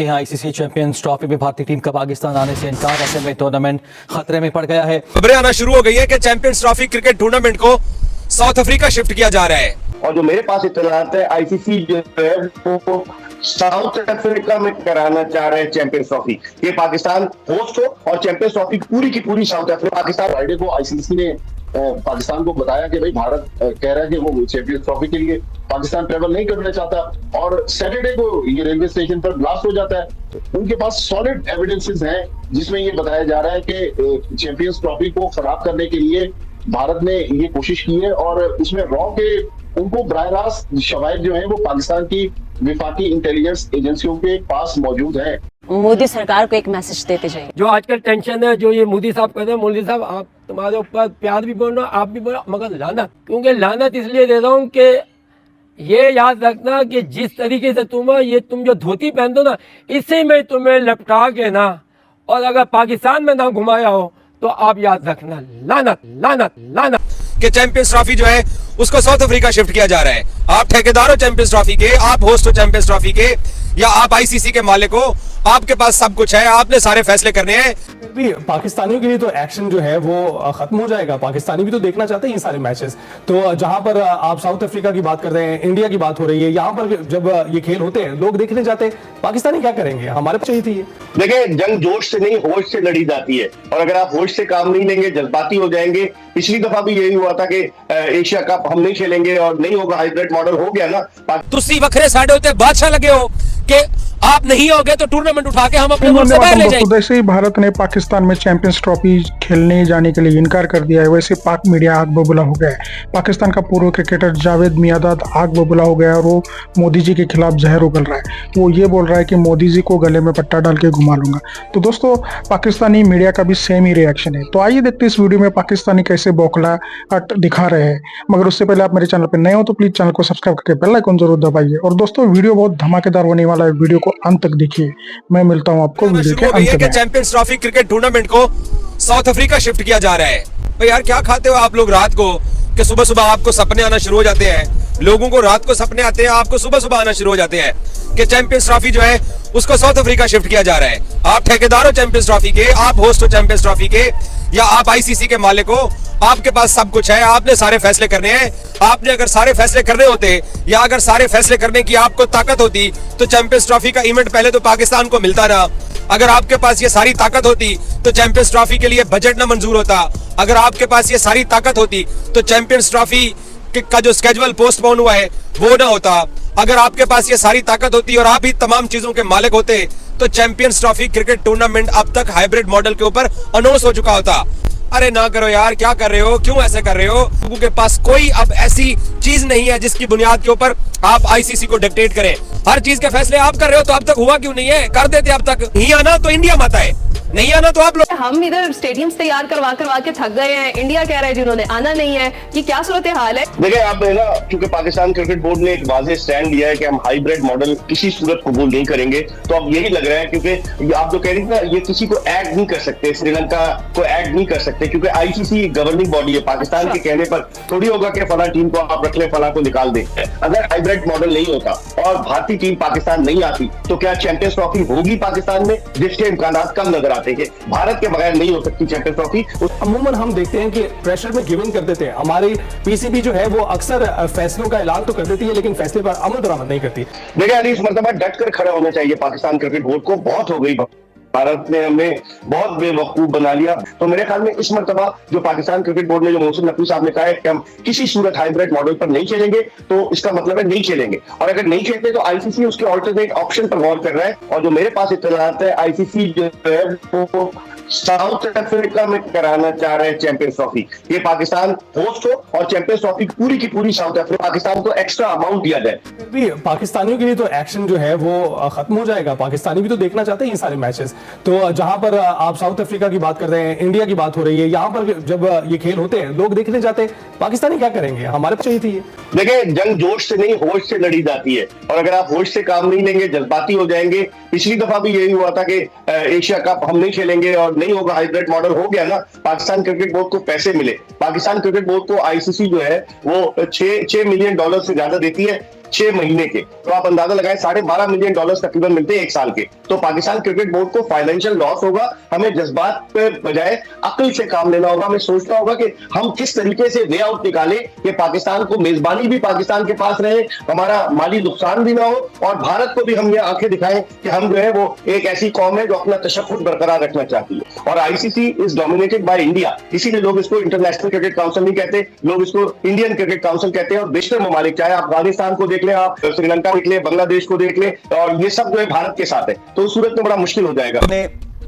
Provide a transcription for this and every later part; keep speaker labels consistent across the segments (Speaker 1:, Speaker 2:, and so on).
Speaker 1: हैं ICC champions trophy में भारतीय टीम का पाकिस्तान आने से इनकार, ऐसे में टूर्नामेंट खतरे में पड़ गया है।
Speaker 2: खबरें आना शुरू हो गई है कि चैंपियंस ट्रॉफी क्रिकेट टूर्नामेंट को साउथ अफ्रीका शिफ्ट किया जा रहा है।
Speaker 3: और जो मेरे पास इत्तलात है, आईसीसी जो है वो साउथ अफ्रीका में कराना चाह रहे हैं चैंपियंस ट्रॉफी। ये पाकिस्तान होस्ट हो और चैंपियंस ट्रॉफी पूरी की पूरी साउथ अफ्रीका। पाकिस्तान फ्राइडे को आईसीसी ने पाकिस्तान को बताया कि भाई भारत कह रहा है कि वो चैंपियंस ट्रॉफी के लिए पाकिस्तान ट्रेवल नहीं करना चाहता, और सैटरडे को ये रेलवे स्टेशन पर ब्लास्ट हो जाता है। उनके पास सॉलिड एविडेंसेस हैं जिसमें ये बताया जा रहा है कि चैंपियंस ट्रॉफी को खराब करने के लिए भारत ने ये कोशिश की है, और उसमें रॉ के उनको बराह रास्त शवाहिद जो है वो पाकिस्तान की विफाकी इंटेलिजेंस एजेंसियों के पास मौजूद है।
Speaker 4: मोदी सरकार को एक मैसेज देते जाइए।
Speaker 5: जो आजकल टेंशन है, जो ये मोदी साहब कहते हैं, मोदी साहब आप तुम्हारे ऊपर प्यार भी बोल रहा आप भी बोल, मगर लानत, क्योंकि लानत इसलिए दे रहा हूँ कि ये याद रखना कि जिस तरीके से तुम जो धोती पहनते हो ना, इसे में तुम्हें लपटा के ना, और अगर पाकिस्तान में ना घुमाया हो तो आप याद रखना, लानत लानत लानत।
Speaker 2: कि चैंपियंस ट्रॉफी जो है उसको साउथ अफ्रीका शिफ्ट किया जा रहा है। आप ठेकेदार हो चैंपियंस ट्रॉफी के, आप होस्ट हो चैंपियंस ट्रॉफी के, या आप आईसीसी के मालिक हो, आपके पास सब कुछ है, आपने सारे फैसले करने हैं।
Speaker 6: भी पाकिस्तानियों के लिए तो एक्शन जो है वो खत्म हो जाएगा। पाकिस्तानी भी तो देखना चाहते हैं ये सारे मैचेस। तो जहां पर आप साउथ अफ्रीका की बात कर रहे हैं, इंडिया की बात हो रही है, यहाँ पर जब ये खेल होते हैं लोग देखने जाते हैं, पाकिस्तानी क्या करेंगे? हमारे चाहिए थी।
Speaker 3: देखिए, जंग जोश से नहीं होश से लड़ी जाती है, और अगर आप होश से काम नहीं लेंगे, जज्बाती हो जाएंगे। पिछली दफा भी यही हुआ था कि एशिया कप हम नहीं खेलेंगे और नहीं होगा, हाइब्रिड मॉडल हो गया ना।
Speaker 2: तुसी वखरे साडे होते बादशाह लगे हो कि आप नहीं होगे तो टूर्नामेंट उठा के हम अपने मुल्क से बाहर ले जाएंगे।
Speaker 7: जैसे ही भारत ने पाकिस्तान में चैंपियंस ट्रॉफी खेलने जाने के लिए इनकार कर दिया है, वैसे पाक मीडिया आग बबूला हो गया है। पाकिस्तान का पूर्व क्रिकेटर जावेद मियांदाद आग बबूला हो गया और वो मोदी जी के खिलाफ जहर उगल रहा है। वो ये बोल रहा है कि मोदी जी को गले में पट्टा डाल के घुमा लूंगा। तो दोस्तों, पाकिस्तानी मीडिया का भी सेम ही रिएक्शन है। तो आइए देखते हैं इस वीडियो में पाकिस्तानी कैसे बौखला दिखा रहे हैं। मगर उससे पहले आप मेरे चैनल पर नए हो तो प्लीज चैनल को सब्सक्राइब करके बेल आइकन जरूर दबाइए। और दोस्तों, वीडियो बहुत धमाकेदार होने वाला है, वीडियो को अंत तक देखिए। मैं मिलता हूं आपको वीडियो के अंत में।
Speaker 2: चैंपियंस ट्रॉफी क्रिकेट टूर्नामेंट को साउथ अफ्रीका शिफ्ट किया जा रहा है। भाई यार, क्या खाते हो आप लोग रात को कि सुबह सुबह आपको सपने आना शुरू हो जाते हैं? लोगों को रात को सपने आते हैं, आपको सुबह सुबह आना शुरू हो जाते हैं कि चैंपियंस ट्रॉफी जो है उसको साउथ अफ्रीका शिफ्ट किया जा रहा है। आप ठेकेदार हो चैंपियंस ट्रॉफी के, आप होस्ट हो चैंपियंस ट्रॉफी के, या आप आईसीसी के मालिक हो, आपके पास सब कुछ है, आपने सारे फैसले करने हैं। आपने अगर सारे फैसले करने होते, या अगर सारे फैसले करने की आपको ताकत होती, तो चैंपियंस ट्रॉफी का इवेंट पहले तो पाकिस्तान को मिलता ना। अगर आपके पास ये सारी ताकत होती तो चैंपियंस ट्रॉफी के लिए बजट ना मंजूर होता। अगर आपके पास ये सारी ताकत होती तो चैंपियंस ट्रॉफी का जो स्केड्यूल पोस्टपोन हुआ है वो ना होता। अगर आपके पास ये सारी ताकत होती और आप ही तमाम चीजों के मालिक होते तो चैंपियंस ट्रॉफी क्रिकेट टूर्नामेंट अब तक हाइब्रिड मॉडल के ऊपर अनाउंस हो चुका होता। अरे ना करो यार, क्या कर रहे हो? क्यों ऐसे कर रहे हो? लोगों के पास कोई अब ऐसी चीज नहीं है जिसकी बुनियाद के ऊपर आप आईसीसी को डिक्टेट करें। हर चीज के फैसले आप कर रहे हो, तो अब तक हुआ क्यों नहीं है? कर देते अब तक। नहीं आना तो इंडिया मत आए, नहीं आना तो आप लोग।
Speaker 8: हम इधर स्टेडियम्स तैयार करवा के थक गए हैं, इंडिया कह रहा है जिन्होंने आना नहीं है। ये क्या सूरत हाल है?
Speaker 3: देखिए, आप ना, क्योंकि पाकिस्तान क्रिकेट बोर्ड ने एक वाज़ेह स्टैंड लिया है कि हम हाइब्रिड मॉडल किसी सूरत कबूल नहीं करेंगे, तो अब यही लग रहा है, क्योंकि आप जो कह रही ना, ये किसी को ऐड नहीं कर सकते, श्रीलंका को ऐड नहीं कर सकते, क्योंकि आईसीसी गवर्निंग बॉडी है। पाकिस्तान के कहने पर थोड़ी होगा कि फला टीम को आप रख ले, फला को निकाल दे। अगर हाइब्रिड मॉडल नहीं होता और भारतीय टीम पाकिस्तान नहीं आती, तो क्या चैंपियंस ट्रॉफी होगी पाकिस्तान में? जिसके इम्कान कम नजर आते हैं। भारत के बगैर नहीं हो सकती चैंपियंस ट्रॉफी।
Speaker 6: अमूमन हम देखते हैं कि प्रेशर में गिव इन कर देते हैं। हमारी पीसीबी जो है वो अक्सर फैसलों का ऐलान तो कर देती है, लेकिन फैसले पर अमल दरामद नहीं करती।
Speaker 3: देखिए, अली, इस मरतबा डट कर खड़ा होना चाहिए पाकिस्तान क्रिकेट बोर्ड को। बहुत हो गई, भारत ने हमें बहुत बेवकूफ बना लिया। तो मेरे ख्याल में इस मरतबा जो पाकिस्तान क्रिकेट बोर्ड ने, जो मोहसिन नकवी साहब ने कहा है कि हम किसी सूरत हाइब्रिड मॉडल पर नहीं खेलेंगे, तो इसका मतलब है नहीं खेलेंगे। और अगर नहीं खेलते तो आईसीसी उसके ऑल्टरनेट ऑप्शन पर गौर कर रहा है। और जो मेरे पास इत्तलात है, आईसीसी जो है वो साउथ अफ्रीका में कराना चाह रहे हैं चैंपियंस ट्रॉफी। ये पाकिस्तान होस्ट हो और चैंपियंस ट्रॉफी पूरी की पूरी साउथ अफ्रीका, पाकिस्तान को एक्स्ट्रा अमाउंट दिया जाए।
Speaker 6: भी पाकिस्तानियों के लिए तो एक्शन जो है वो खत्म हो जाएगा। पाकिस्तानी भी तो देखना चाहते हैं ये सारे मैचेस। तो जहां पर आप साउथ अफ्रीका की बात कर रहे हैं, इंडिया की बात हो रही है, यहाँ पर जब ये खेल होते हैं लोग देखने जाते हैं, पाकिस्तानी क्या करेंगे? हमारे चाहिए थी।
Speaker 3: देखिए, जंग जोश से नहीं होश से लड़ी जाती है, और अगर आप होश से काम नहीं लेंगे, जज्बाती हो जाएंगे। पिछली दफा भी यही हुआ था कि एशिया कप हम नहीं खेलेंगे और नहीं होगा, हाइब्रिड मॉडल हो गया ना। पाकिस्तान क्रिकेट बोर्ड को पैसे मिले। पाकिस्तान क्रिकेट बोर्ड को आईसीसी जो है वो $6 मिलियन से ज्यादा देती है। 6 महीने के, तो आप अंदाजा लगाएं $12.5 मिलियन तकरीबन मिलते हैं एक साल के। तो पाकिस्तान क्रिकेट बोर्ड को फाइनेंशियल लॉस होगा। हमें जज्बात पे बजाय अक्ल से काम लेना होगा। हमें सोचना होगा कि हम किस तरीके से वे आउट निकालें कि पाकिस्तान को मेजबानी भी पाकिस्तान के पास रहे, हमारा माली नुकसान भी ना हो, और भारत को भी हम ये आंखें दिखाएं कि हम जो है वो एक ऐसी कौम है जो अपना तशक्कुर बरकरार रखना चाहती है। और ICC is dominated by India, इसीलिए लोग इसको इंटरनेशनल क्रिकेट काउंसिल नहीं कहते, लोग इसको इंडियन क्रिकेट काउंसिल कहते हैं। और बेशतर ममालिक, चाहे अफगानिस्तान को देख लें, आप श्रीलंका देख लें, बांग्लादेश को देख लें, और ये सब जो है भारत के साथ है, तो उस सूरत में बड़ा मुश्किल हो जाएगा।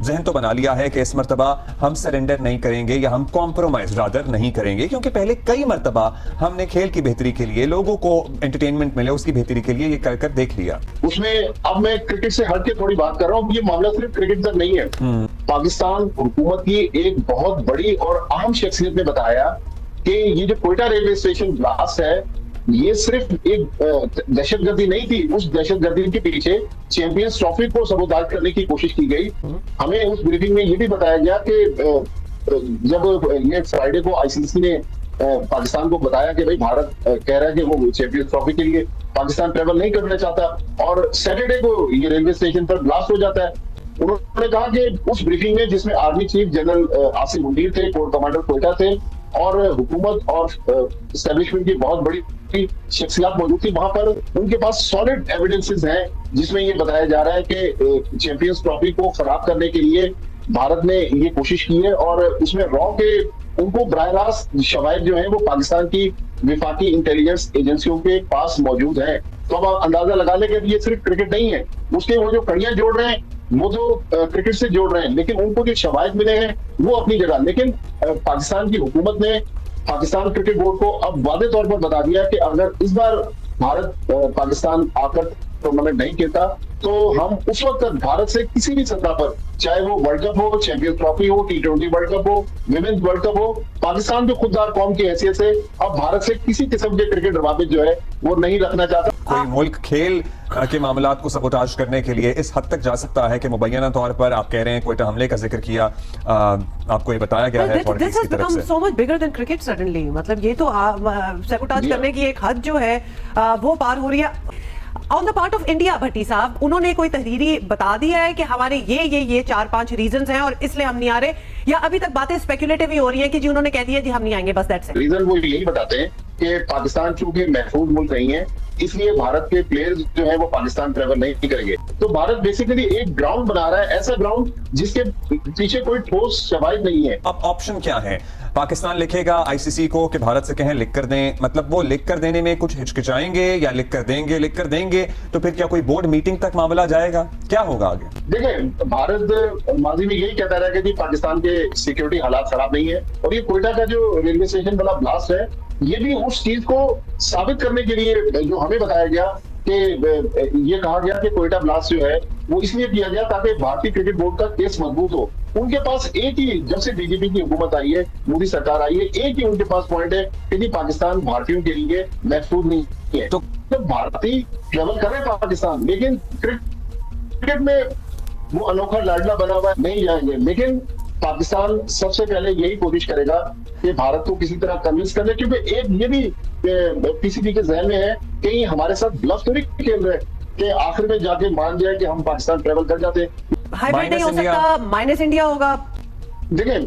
Speaker 2: जहन तो बना लिया है कि इस मर्तबा हम सरेंडर नहीं करेंगे या हम कॉम्प्रोमाइज रादर नहीं करेंगे, क्योंकि पहले कई मर्तबा हमने खेल की बेहतरी के लिए, लोगों को एंटरटेनमेंट मिले उसकी बेहतरी के लिए ये कर देख लिया।
Speaker 9: उसमें अब मैं क्रिकेट से हट के थोड़ी बात कर रहा हूँ। ये मामला सिर्फ क्रिकेट तक नहीं है। पाकिस्तान हुकूमत की एक बहुत बड़ी और अहम शख्सियत ने बताया कि ये जो कोयटा रेलवे स्टेशन ब्लास्ट है, ये सिर्फ एक दहशतगर्दी नहीं थी। उस दहशतगर्दी के पीछे चैंपियंस ट्रॉफी को सबूताज करने की कोशिश की गई। हमें उस ब्रीफिंग में ये भी बताया गया कि जब ये फ्राइडे को आईसीसी ने पाकिस्तान को बताया कि भाई भारत कह रहा है कि वो चैंपियंस ट्रॉफी के लिए पाकिस्तान ट्रेवल नहीं करना चाहता, और सैटरडे को ये रेलवे स्टेशन पर ब्लास्ट हो जाता है। उन्होंने कहा कि उस ब्रीफिंग में, जिसमें army chief general Asim Munir थे, कोर कमांडर कोयटा थे, और हुकूमत और एस्टेब्लिशमेंट की बहुत बड़ी शख्सियत मौजूद थी, वहां पर उनके पास सॉलिड एविडेंसेस हैं जिसमें ये बताया जा रहा है कि चैंपियंस ट्रॉफी को खराब करने के लिए भारत ने ये कोशिश की है। और उसमें रॉ के उनको बराह रास्त शवाहिद जो है वो पाकिस्तान की विफाकी इंटेलिजेंस एजेंसियों के पास मौजूद है। तो अब आप अंदाजा लगा लें कि ये सिर्फ क्रिकेट नहीं है, उसके वो जो कड़ियां जोड़ रहे हैं वो तो क्रिकेट से जोड़ रहे हैं, लेकिन उनको जो शवाहिद मिले हैं वो अपनी जगह। लेकिन पाकिस्तान की हुकूमत ने पाकिस्तान क्रिकेट बोर्ड को अब वादे तौर पर बता दिया कि अगर इस बार भारत पाकिस्तान आकर टूर्नामेंट नहीं खेलता तो हम उस वक्त तक भारत से किसी भी सतह पर, चाहे वो वर्ल्ड कप हो, चैंपियंस ट्रॉफी हो, T20 वर्ल्ड कप हो, विमेंस वर्ल्ड कप हो, पाकिस्तान जो खुददार कौम की हैसियत से अब भारत से किसी किस्म के क्रिकेट रवाबित जो है वो नहीं रखना चाहता।
Speaker 2: कोई मुल्क खेल के मामलात को सबोटाज करने के लिए इस हद तक जा सकता है कि मुबैना तौर पर आप कह रहे हैं कोयटा हमले का जिक्र किया, आपको ये बताया गया है
Speaker 10: this has become so much bigger than cricket suddenly. मतलब ये तो सबोटाज करने की एक हद जो है वो पार हो रही है on the part of India. Bhatti साहब, उन्होंने कोई तहरीरी बता दिया है कि हमारे ये 4-5 रीजंस हैं और इसलिए हम नहीं आ रहे, या अभी तक बातें स्पेकुलेटिव ही हो रही हैं कि जी उन्होंने कह दिया जी हम नहीं आएंगे, बस दैट्स इट?
Speaker 9: रीजन वो यही बताते हैं कि पाकिस्तान चूंकि महफूज मुल्क नहीं है, इसलिए भारत के प्लेयर्स जो है वो पाकिस्तान ट्रेवल नहीं करेंगे। तो भारत बेसिकली एक ग्राउंड बना रहा है, ऐसा ग्राउंड जिसके पीछे कोई ठोस शवाहिद नहीं है।
Speaker 2: अब ऑप्शन क्या है? पाकिस्तान लिखेगा आईसीसी को कि भारत से कहें लिख कर दें, मतलब वो लिख कर देने में कुछ हिचकिचाएंगे या लिख कर देंगे तो फिर क्या कोई बोर्ड मीटिंग तक मामला जाएगा? क्या होगा आगे?
Speaker 9: देखिए, भारत माजी में यही कहता रहा कि जी पाकिस्तान के सिक्योरिटी हालात खराब नहीं है, और ये कोयटा का जो रेलवे स्टेशन वाला ब्लास्ट है ये भी उस चीज को साबित करने के लिए जो हमें बताया गया कि ये कहा गया कि कोयटा ब्लास्ट जो है वो इसलिए किया गया ताकि भारतीय क्रिकेट बोर्ड का केस मजबूत हो। उनके पास एक ही, जब से बीजेपी की हुकूमत आई है, मोदी सरकार आई है, एक ही उनके पास पॉइंट है कि जी पाकिस्तान भारतीयों के लिए महफूज नहीं है। तो भारतीय ट्रेवल कर रहे हैं पाकिस्तान, लेकिन क्रिकेट में वो अनोखा लाडला बना हुआ नहीं जाएंगे। लेकिन पाकिस्तान सबसे पहले यही कोशिश करेगा कि भारत को किसी तरह कन्विंस कर ले, क्योंकि एक ये भी पीसीबी के जहन में है कि हमारे साथ ब्लफ तो नहीं खेल रहे कि आखिर में जाके मान जाए कि हम पाकिस्तान ट्रेवल कर जाते।
Speaker 10: हाइब्रिड नहीं हो सकता, माइनस इंडिया होगा।
Speaker 9: देखिए,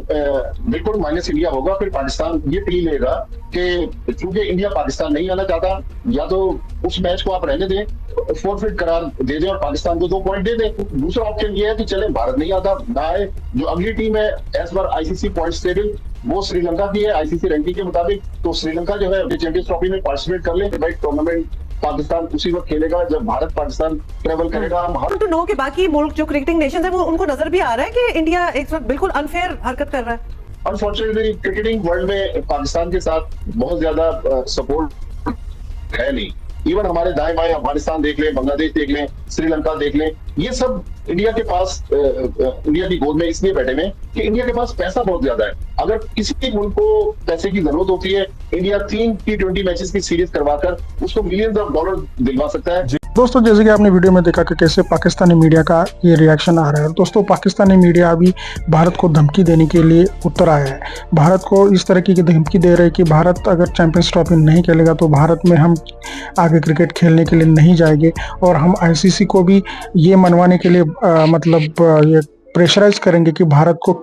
Speaker 9: बिल्कुल माइनस इंडिया होगा। फिर पाकिस्तान ये प्ली लेगा कि चूंकि इंडिया पाकिस्तान नहीं आना चाहता, या तो उस मैच को आप रहने दें, फोरफिट करार दे दें और पाकिस्तान को 2 पॉइंट दे दें। दूसरा ऑप्शन ये है कि चले भारत नहीं आता ना आए, जो अगली टीम है as per ICC points table वो श्रीलंका की है आईसीसी रैंकिंग के मुताबिक, तो श्रीलंका जो है चैंपियंस ट्रॉफी में पार्टिसिपेट कर ले। भाई टूर्नामेंट पाकिस्तान उसी वक्त खेलेगा जब भारत पाकिस्तान ट्रेवल करेगा। हम
Speaker 10: टू नो कि बाकी मुल्क जो क्रिकेटिंग नेशंस है वो उनको नजर भी आ रहा है कि इंडिया एक बिल्कुल अनफेयर हरकत कर रहा है।
Speaker 9: अनफॉर्चुनेटली क्रिकेटिंग वर्ल्ड में पाकिस्तान के साथ बहुत ज्यादा सपोर्ट है नहीं। इवन हमारे दाएं बाएं अफगानिस्तान देख लें, बांग्लादेश देख लें, श्रीलंका देख लें, ये सब इंडिया के पास इंडिया की गोद में इसलिए बैठे हुए कि इंडिया के पास पैसा बहुत ज्यादा है। अगर किसी मुल्क को पैसे की जरूरत होती है, इंडिया 3 T20 मैचेस की सीरीज करवाकर उसको मिलियंस ऑफ डॉलर दिलवा सकता है।
Speaker 7: दोस्तों जैसे कि आपने वीडियो में देखा कि कैसे पाकिस्तानी मीडिया का ये रिएक्शन आ रहा है। दोस्तों पाकिस्तानी मीडिया अभी भारत को धमकी देने के लिए उतर आया है। भारत को इस तरीके की धमकी दे रहे हैं कि भारत अगर चैंपियंस ट्रॉफी नहीं खेलेगा तो भारत में हम आगे क्रिकेट खेलने के लिए नहीं जाएंगे, और हम आईसीसी को भी ये मनवाने के लिए ये प्रेशराइज करेंगे कि भारत को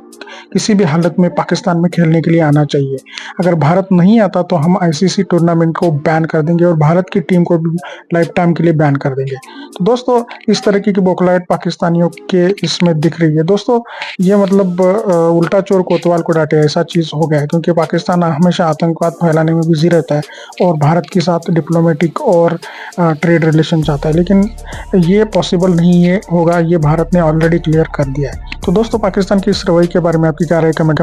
Speaker 7: किसी भी हालत में पाकिस्तान में खेलने के लिए आना चाहिए। अगर भारत नहीं आता तो हम आईसीसी टूर्नामेंट को बैन कर देंगे और भारत की टीम को भी लाइफ टाइम के लिए बैन कर देंगे। तो दोस्तों इस तरीके की बौखलाहट पाकिस्तानियों के इसमें दिख रही है। दोस्तों ये उल्टा चोर कोतवाल को डांटे ऐसा चीज़ हो गया है, क्योंकि पाकिस्तान हमेशा आतंकवाद फैलाने में बिजी रहता है और भारत के साथ डिप्लोमेटिक और ट्रेड रिलेशन चाहता है, लेकिन ये पॉसिबल नहीं है होगा, ये भारत ने ऑलरेडी क्लियर कर दिया है। तो दोस्तों पाकिस्तान की इस रवैये के बारे में आपकी क्या राय, कमेंट